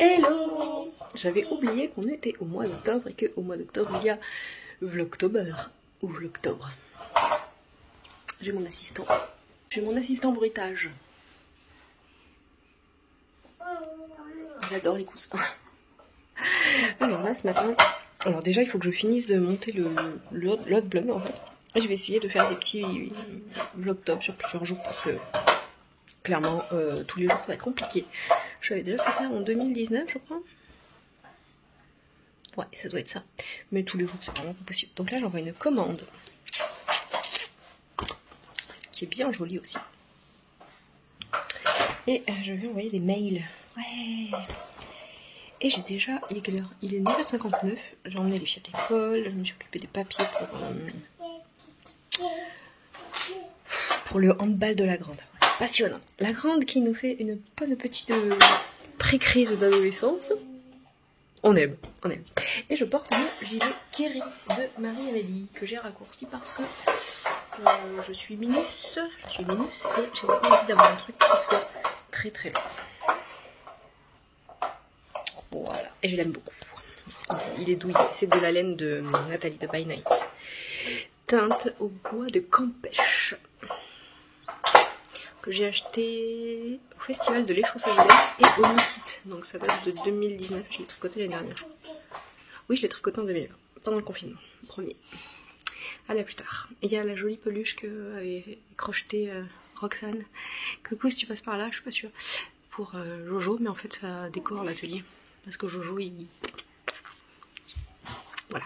Hello! J'avais oublié qu'on était au mois d'octobre et qu'au mois d'octobre il y a Vlogtober ou Vlogtobre. J'ai mon assistant bruitage. J'adore les coussins. Alors là ce matin, alors déjà il faut que je finisse de monter le hot blog en fait. Et je vais essayer de faire des petits Vlogtober sur plusieurs jours parce que clairement tous les jours ça va être compliqué. J'avais déjà fait ça en 2019 je crois. Ouais, ça doit être ça. Mais tous les jours, c'est vraiment pas possible. Donc là, j'envoie une commande. Qui est bien jolie aussi. Et je vais envoyer des mails. Ouais. Et j'ai déjà... Il est quelle heure? Il est 9h59. J'ai emmené les filles à l'école. Je me suis occupée des papiers pour le handball de la grande. Passionnant. La grande qui nous fait une bonne petite pré-crise d'adolescence. On aime, on aime. Et je porte le gilet Kerry de Marie-Amélie que j'ai raccourci parce que je suis minus et j'ai pas envie d'avoir un truc qui soit très très long. Voilà, et je l'aime beaucoup. Il est douillet, c'est de la laine de Nathalie de By Night. Teinte au bois de Campèche. Que j'ai acheté au festival de l'échausse-à-volet et au Mythite. Donc ça date de 2019, je l'ai tricoté l'année dernière je crois. Oui, je l'ai tricoté en 2020, pendant le confinement, premier. Allez, à plus tard. Il y a la jolie peluche que avait crocheté Roxane. Coucou, si tu passes par là, je suis pas sûre. Pour Jojo, mais en fait ça décore l'atelier. Parce que Jojo, il... Voilà.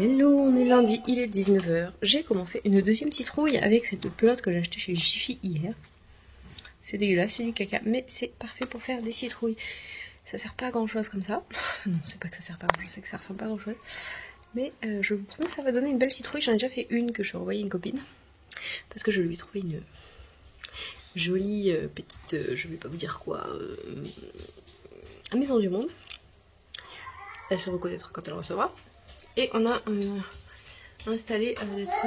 Hello, on est lundi, il est 19h. J'ai commencé une deuxième citrouille avec cette pelote que j'ai achetée chez Jiffy hier. C'est dégueulasse, c'est du caca, mais c'est parfait pour faire des citrouilles. Ça sert pas à grand chose comme ça. Non, c'est pas que ça sert pas à grand chose, c'est que ça ressemble pas à grand chose. Mais je vous promets que ça va donner une belle citrouille. J'en ai déjà fait une que je vais envoyer à une copine. Parce que je lui ai trouvé une jolie petite, je vais pas vous dire quoi, à Maison du Monde. Elle se reconnaîtra quand elle recevra. Et on a installé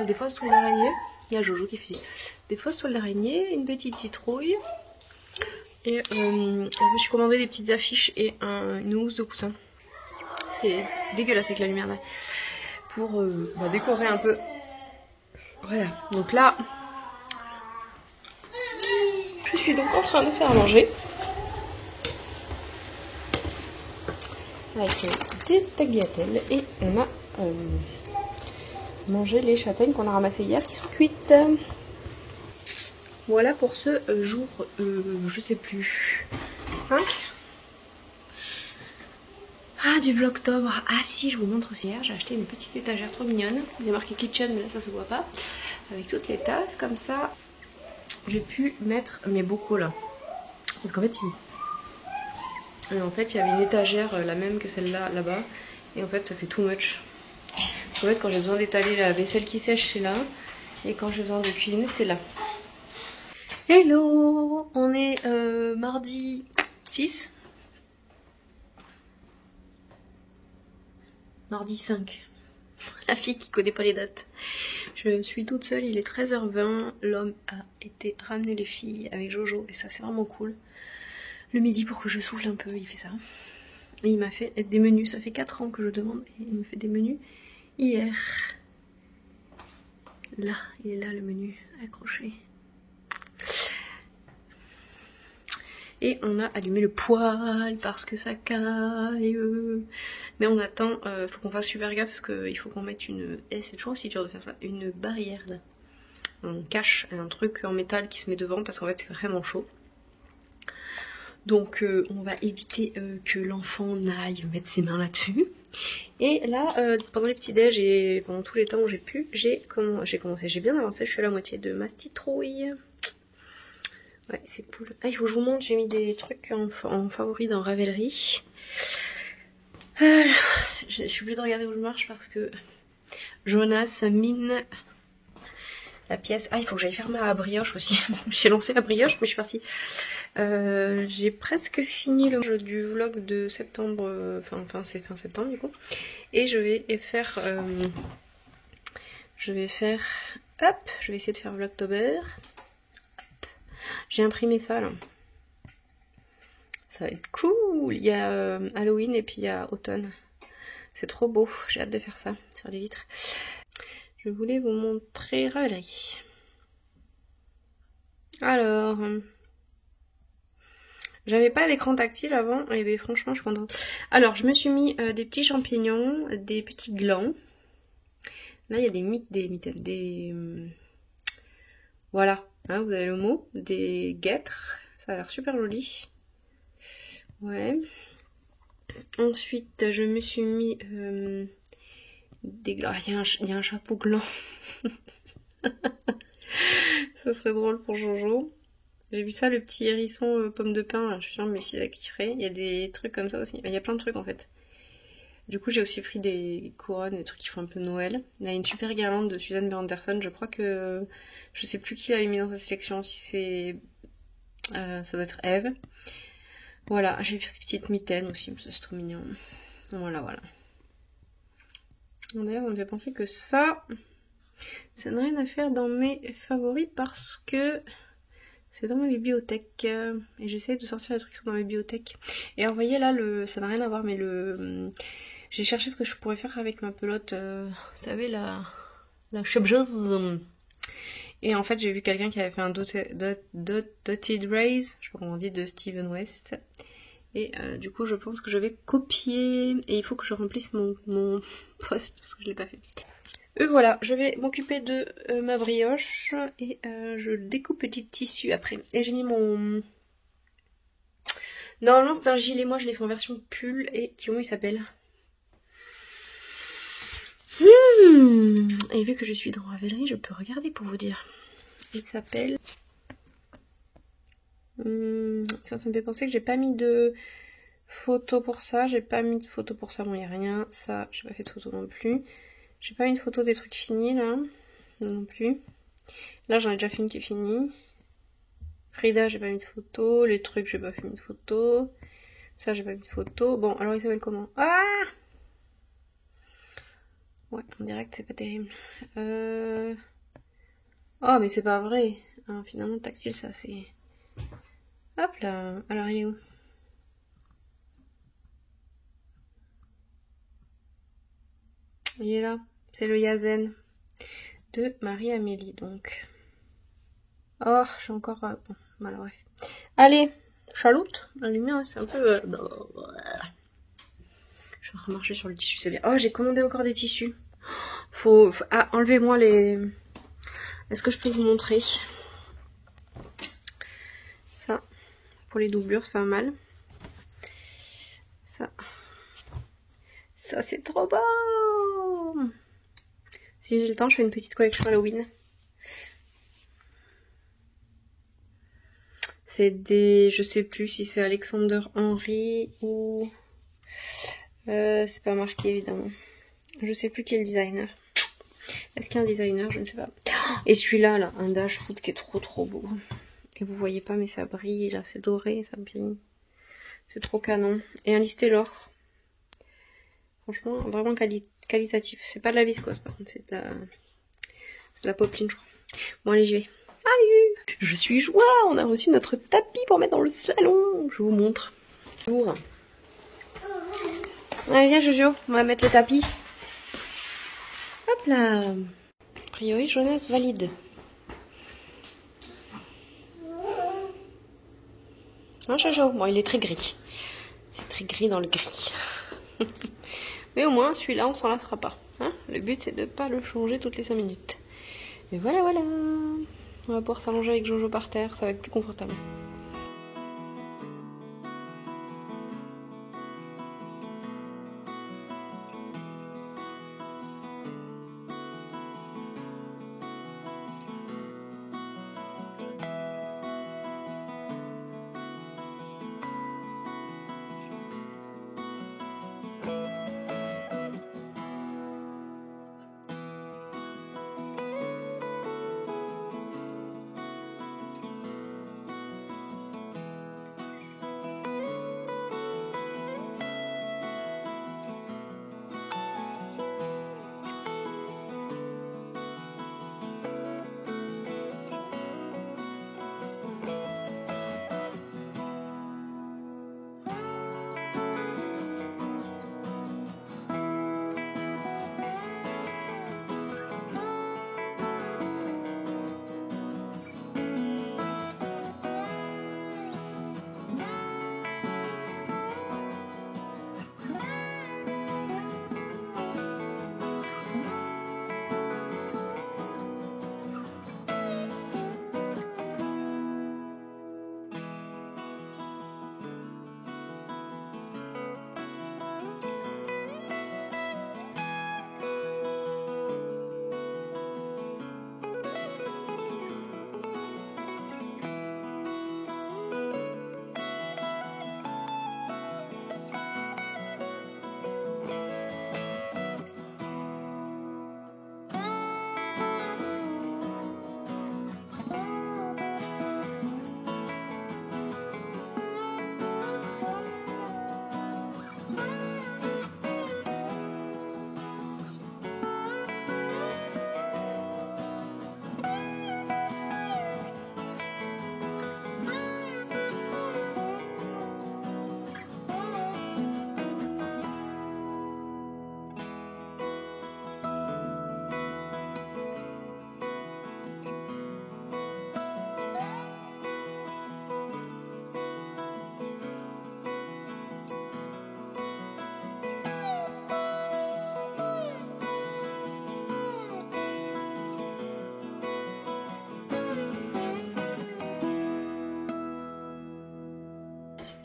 des fausses toiles d'araignée. Il y a Jojo qui fait des fausses toiles d'araignée, une petite citrouille. Et je me suis commandé des petites affiches et une housse de coussin. C'est dégueulasse avec la lumière là. Pour décorer un peu. Voilà, donc là, je suis donc en train de faire à manger. Avec des tagliatelles et on a mangé les châtaignes qu'on a ramassées hier qui sont cuites. Voilà pour ce jour, je sais plus, 5 du Vlogtober. Ah si, je vous montre aussi hier, j'ai acheté une petite étagère trop mignonne. Il y a marqué kitchen mais là ça se voit pas. Avec toutes les tasses, comme ça j'ai pu mettre mes bocaux là. Parce qu'en fait il y avait une étagère la même que celle-là, là-bas. Et en fait, ça fait too much. Parce qu'en fait, quand j'ai besoin d'étaler la vaisselle qui sèche, c'est là. Et quand j'ai besoin de cuisiner, c'est là. Hello! On est mardi 6. Mardi 5. La fille qui connaît pas les dates. Je suis toute seule, il est 13h20. L'homme a été ramener les filles avec Jojo. Et ça, c'est vraiment cool. Le midi pour que je souffle un peu, il fait ça. Et il m'a fait des menus, ça fait 4 ans que je demande, et il me fait des menus hier. Là, il est là le menu, accroché. Et on a allumé le poêle parce que ça caille. Mais on attend, faut qu'on fasse super gaffe parce qu'il faut qu'on mette une... Et c'est toujours aussi dur de faire ça, une barrière là. On cache un truc en métal qui se met devant parce qu'en fait c'est vraiment chaud. Donc on va éviter que l'enfant n'aille mettre ses mains là-dessus. Et là, pendant les petits déj et pendant tous les temps où j'ai pu, j'ai bien avancé, je suis à la moitié de ma citrouille. Ouais, c'est cool. Ah, il faut que je vous montre, j'ai mis des trucs en favori dans Ravelry. Je suis obligée de regarder où je marche parce que Jonas mine la pièce. Ah, il faut que j'aille faire ma brioche aussi. J'ai lancé la brioche, mais je suis partie. J'ai presque fini le du vlog de septembre, enfin c'est fin septembre du coup. Et je vais faire, hop, je vais essayer de faire Vlogtober. J'ai imprimé ça là. Ça va être cool. Il y a Halloween et puis il y a automne. C'est trop beau. J'ai hâte de faire ça sur les vitres. Je voulais vous montrer Ravelry. Alors, j'avais pas d'écran tactile avant et bien franchement je suis contente. Alors je me suis mis des petits champignons, des petits glands. Là il y a des voilà, hein, vous avez le mot, des guêtres. Ça a l'air super joli. Ouais. Ensuite je me suis mis des glands. Il y a un chapeau gland. Ça serait drôle pour Jojo. J'ai vu ça, le petit hérisson pomme de pin, là, je suis sûre mes filles kifferaient. Il y a des trucs comme ça aussi. Il y a plein de trucs en fait. Du coup, j'ai aussi pris des couronnes, des trucs qui font un peu Noël. Il y a une super guirlande de Suzanne B. Anderson. Je crois que... Je sais plus qui l'avait mis dans sa sélection. Si c'est... ça doit être Eve. Voilà, j'ai pris des petites mitaines aussi. C'est trop mignon. Voilà. D'ailleurs, ça me fait penser que ça n'a rien à faire dans mes favoris parce que... C'est dans ma bibliothèque et j'essaie de sortir les trucs qui sont dans ma bibliothèque. Et alors, vous voyez là, ça n'a rien à voir, mais j'ai cherché ce que je pourrais faire avec ma pelote, vous savez, la chebjeuse. Et en fait, j'ai vu quelqu'un qui avait fait un Dotted Rays, je sais pas comment on dit, de Steven West. Et du coup, je pense que je vais copier et il faut que je remplisse mon post parce que je l'ai pas fait. Voilà, je vais m'occuper de ma brioche et je découpe du tissu après. Et j'ai mis mon... Normalement c'est un gilet, moi je l'ai fait en version pull et comment il s'appelle Et vu que je suis dans Ravelry, je peux regarder pour vous dire. Il s'appelle... Ça me fait penser que j'ai pas mis de photo pour ça. J'ai pas mis de photo pour ça, bon il a rien. Ça, j'ai pas fait de photo non plus. J'ai pas mis de photo des trucs finis là, non plus. Là j'en ai déjà fait une qui est finie. Frida j'ai pas mis de photo, les trucs j'ai pas fait mis de photo. Ça j'ai pas mis de photo. Bon alors il s'appelle comment? Ah ouais en direct c'est pas terrible. Oh mais c'est pas vrai. Ah, finalement tactile ça c'est... Hop là. Alors il est où? Il est là. C'est le Yazen de Marie-Amélie, donc. Oh, j'ai encore... bon, voilà, bref. Allez, chaloute. La lumière, c'est un peu... Je vais remarcher sur le tissu, c'est bien. Oh, j'ai commandé encore des tissus. Ah, enlevez-moi les... Est-ce que je peux vous montrer? Ça, pour les doublures, c'est pas mal. Ça, c'est trop beau. Si j'ai le temps, je fais une petite collection Halloween. C'est des... Je sais plus si c'est Alexander Henry ou... c'est pas marqué évidemment. Je sais plus qui est le designer. Est-ce qu'il y a un designer? Je ne sais pas. Et celui-là, là, un Dash Foot qui est trop beau. Et vous voyez pas mais ça brille, là c'est doré, ça brille. C'est trop canon. Et un listé l'or. Franchement, vraiment qualitatif. C'est pas de la viscose par contre, c'est de la popeline je crois. Bon allez j'y vais. Allez, je suis joie, on a reçu notre tapis pour mettre dans le salon. Je vous montre. Bonjour. Allez viens Jojo, on va mettre le tapis. Hop là. A priori Jonas valide. Hein Jojo? Bon il est très gris. C'est très gris dans le gris. Mais au moins celui-là on s'en lassera pas. Hein, le but c'est de pas le changer toutes les 5 minutes. Et voilà. On va pouvoir s'allonger avec Jojo par terre, ça va être plus confortable.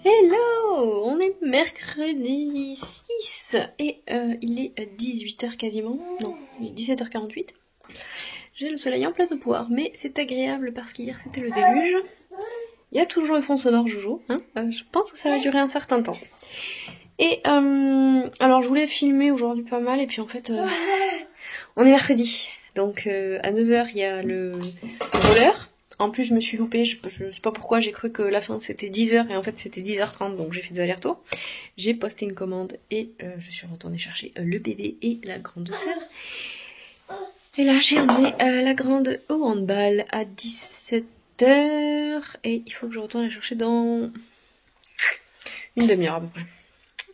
Hello! On est mercredi 6 et il est 18h quasiment. Non, il est 17h48. J'ai le soleil en plein pouvoir, mais c'est agréable parce qu'hier c'était le déluge. Il y a toujours le fond sonore Jojo, hein, je pense que ça va durer un certain temps. Et alors je voulais filmer aujourd'hui pas mal et puis en fait on est mercredi. Donc à 9h il y a le roller. En plus je me suis loupée, je sais pas pourquoi, j'ai cru que la fin c'était 10h et en fait c'était 10h30 donc j'ai fait des allers-retours. J'ai posté une commande et je suis retournée chercher le bébé et la grande sœur. Et là j'ai emmené la grande au handball à 17h et il faut que je retourne la chercher dans une demi-heure à peu près.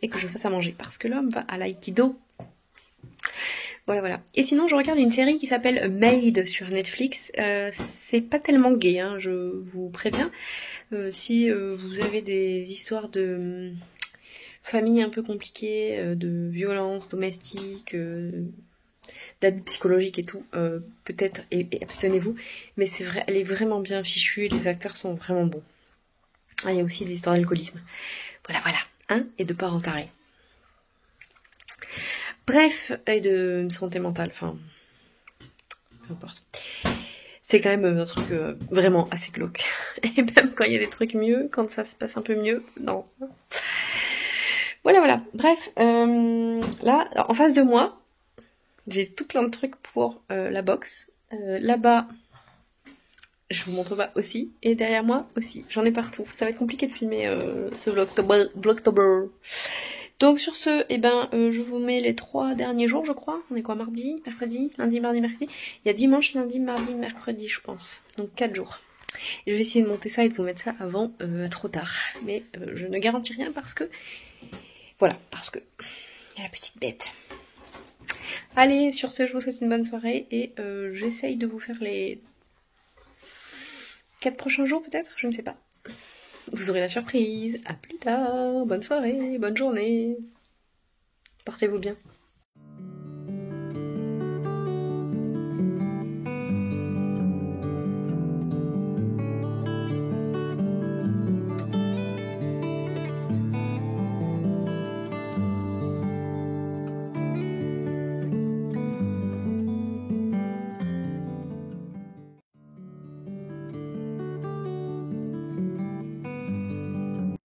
Et que je fasse à manger parce que l'homme va à l'aïkido. Voilà. Et sinon, je regarde une série qui s'appelle Made sur Netflix. C'est pas tellement gay, hein, je vous préviens. Si vous avez des histoires de famille un peu compliquées, de violences domestiques, d'abus psychologiques et tout, peut-être et abstenez-vous. Mais c'est vrai, elle est vraiment bien fichue et les acteurs sont vraiment bons. Ah, il y a aussi des histoires d'alcoolisme. Voilà. Hein, et de parents tarés. Bref, et de santé mentale, enfin, peu importe. C'est quand même un truc vraiment assez glauque. Et même quand il y a des trucs mieux, quand ça se passe un peu mieux, non. Voilà. Bref, là, en face de moi, j'ai tout plein de trucs pour la boxe. Là-bas, je vous montre pas aussi. Et derrière moi aussi, j'en ai partout. Ça va être compliqué de filmer ce vlogtober. Donc sur ce, je vous mets les 3 derniers jours, je crois. On est quoi, mardi, mercredi, lundi, mardi, mercredi. Il y a dimanche, lundi, mardi, mercredi, je pense. Donc 4 jours. Et je vais essayer de monter ça et de vous mettre ça avant trop tard. Mais je ne garantis rien parce que... Voilà, parce que... Il y a la petite bête. Allez, sur ce, je vous souhaite une bonne soirée. Et j'essaye de vous faire les 4 prochains jours peut-être, je ne sais pas. Vous aurez la surprise. À plus tard. Bonne soirée, bonne journée. Portez-vous bien.